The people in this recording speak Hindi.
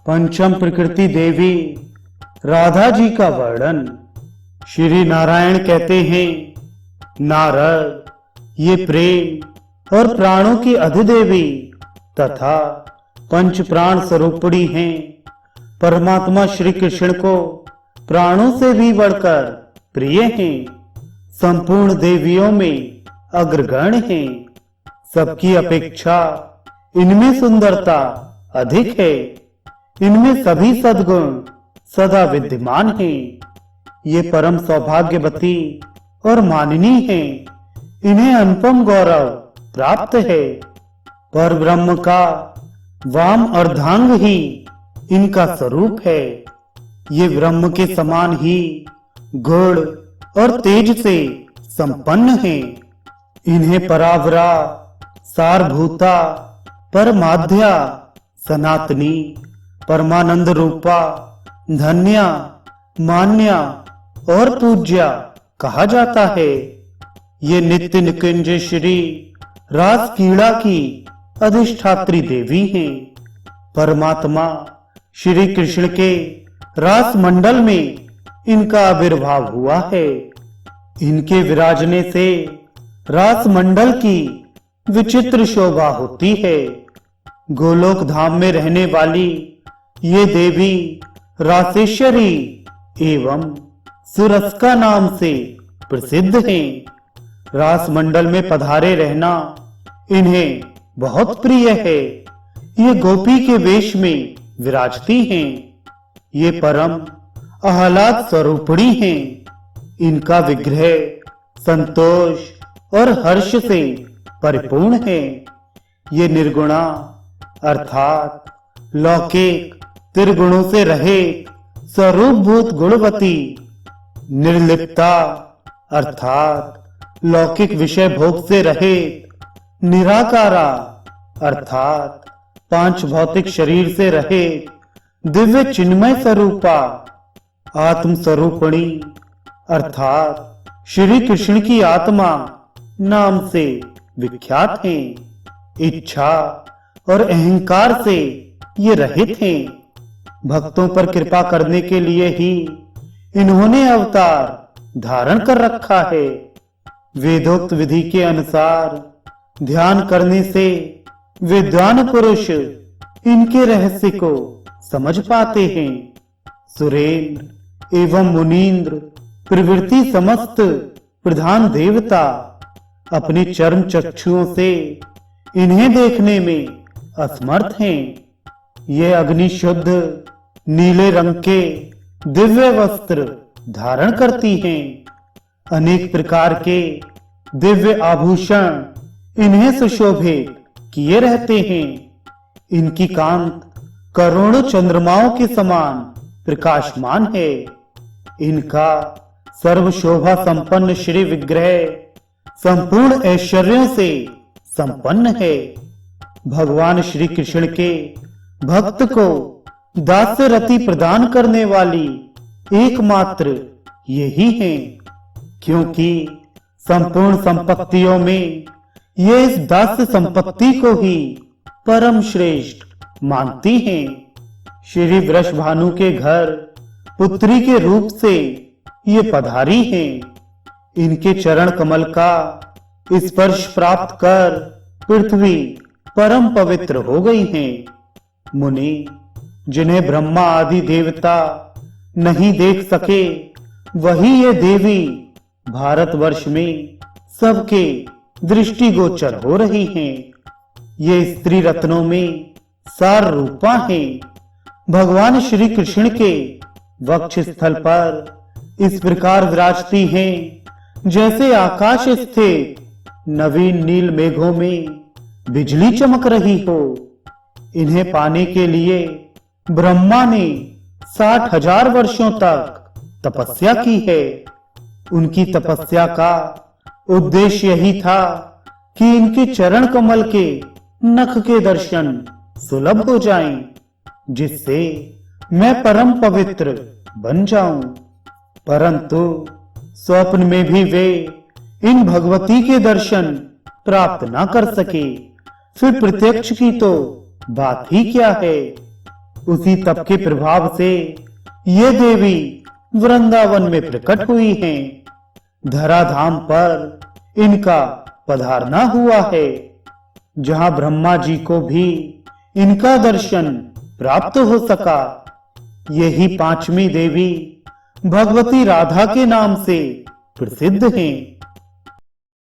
पंचम प्रकृति देवी राधा जी का वर्णन। श्री नारायण कहते हैं, नारद, ये प्रेम और प्राणों की अधिदेवी तथा पंच प्राण स्वरूपणी हैं। परमात्मा श्री कृष्ण को प्राणों से भी बढ़कर प्रिय हैं। संपूर्ण देवियों में अग्रगण्य हैं। सबकी अपेक्षा इनमें सुंदरता अधिक है। इनमें सभी सद्गुण सदा विद्यमान हैं। ये परम सौभाग्यवती और माननीय हैं। इन्हें अनुपम गौरव प्राप्त है। पर ब्रह्म का वाम अर्धांग ही इनका स्वरूप है। ये ब्रह्म के समान ही गुण और तेज से संपन्न हैं। इन्हें परावरा, सारभूता, परमाध्या, सनातनी, परमानंद रूपा, धन्या, मान्या और पूज्या कहा जाता है। ये नित्य निकुंज श्री रास क्रीड़ा की अधिष्ठात्री देवी हैं। परमात्मा श्री कृष्ण के रास मंडल में इनका आविर्भाव हुआ है। इनके विराजने से रास मंडल की विचित्र शोभा होती है। गोलोक धाम में रहने वाली ये देवी रासेश्वरी एवं सुरस्का नाम से प्रसिद्ध हैं। रास मंडल में पधारे रहना इन्हें बहुत प्रिय है। ये गोपी के वेश में विराजती हैं। ये परम आह्लाद स्वरूपणी हैं। इनका विग्रह संतोष और हर्ष से परिपूर्ण है। ये निर्गुणा अर्थात लौकिक त्रिगुणों से रहित स्वरूपभूत गुणवती, निर्लिप्ता अर्थात लौकिक विषय भोग से रहित, निराकारा अर्थात पांच भौतिक शरीर से रहित दिव्य चिन्मय स्वरूपा, आत्म स्वरूपणी अर्थात श्री कृष्ण की आत्मा नाम से विख्यात हैं। इच्छा और अहंकार से ये रहित हैं। भक्तों पर कृपा करने के लिए ही इन्होंने अवतार धारण कर रखा है। वेदोक्त विधि के अनुसार ध्यान करने से विद्वान पुरुष इनके रहस्य को समझ पाते हैं। सुरेंद्र एवं मुनींद्र प्रवृत्ति समस्त प्रधान देवता अपने चर्म चक्षुओं से इन्हें देखने में असमर्थ हैं। ये अग्नि शुद्ध नीले रंग के दिव्य वस्त्र धारण करती हैं। अनेक प्रकार के दिव्य आभूषण इन्हें सुशोभित किए रहते हैं। इनकी कांत करोड़ों चंद्रमाओं के समान प्रकाशमान है। इनका सर्व शोभा संपन्न श्री विग्रह संपूर्ण ऐश्वर्यों से संपन्न है। भगवान श्री कृष्ण के भक्त को दास्य रति प्रदान करने वाली एकमात्र यही है, क्योंकि संपूर्ण संपत्तियों में ये इस दास्य संपत्ति को ही परम श्रेष्ठ मानती हैं। श्री वृषभानु के घर पुत्री के रूप से ये पधारी हैं। इनके चरण कमल का स्पर्श प्राप्त कर पृथ्वी परम पवित्र हो गई है। मुनि जिन्हें ब्रह्मा आदि देवता नहीं देख सके, वही ये देवी भारतवर्ष में सबके दृष्टिगोचर हो रही हैं। ये स्त्री रत्नों में सार रूपा हैं। भगवान श्री कृष्ण के वक्ष स्थल पर इस प्रकार विराजती हैं जैसे आकाश स्थित नवीन नील मेघों में बिजली चमक रही हो। इन्हें पाने के लिए ब्रह्मा ने 60,000 वर्षों तक तपस्या की है। उनकी तपस्या का उद्देश्य यही था कि इनके चरण कमल के नख के दर्शन सुलभ हो जाएं, जिससे मैं परम पवित्र बन जाऊं। परंतु स्वप्न में भी वे इन भगवती के दर्शन प्राप्त ना कर सके, फिर प्रत्यक्ष की तो बात ही क्या है। उसी तप के प्रभाव से ये देवी वृंदावन में प्रकट हुई हैं। धराधाम पर इनका पधारना हुआ है, जहां ब्रह्मा जी को भी इनका दर्शन प्राप्त हो सका। यही पांचवी देवी भगवती राधा के नाम से प्रसिद्ध हैं।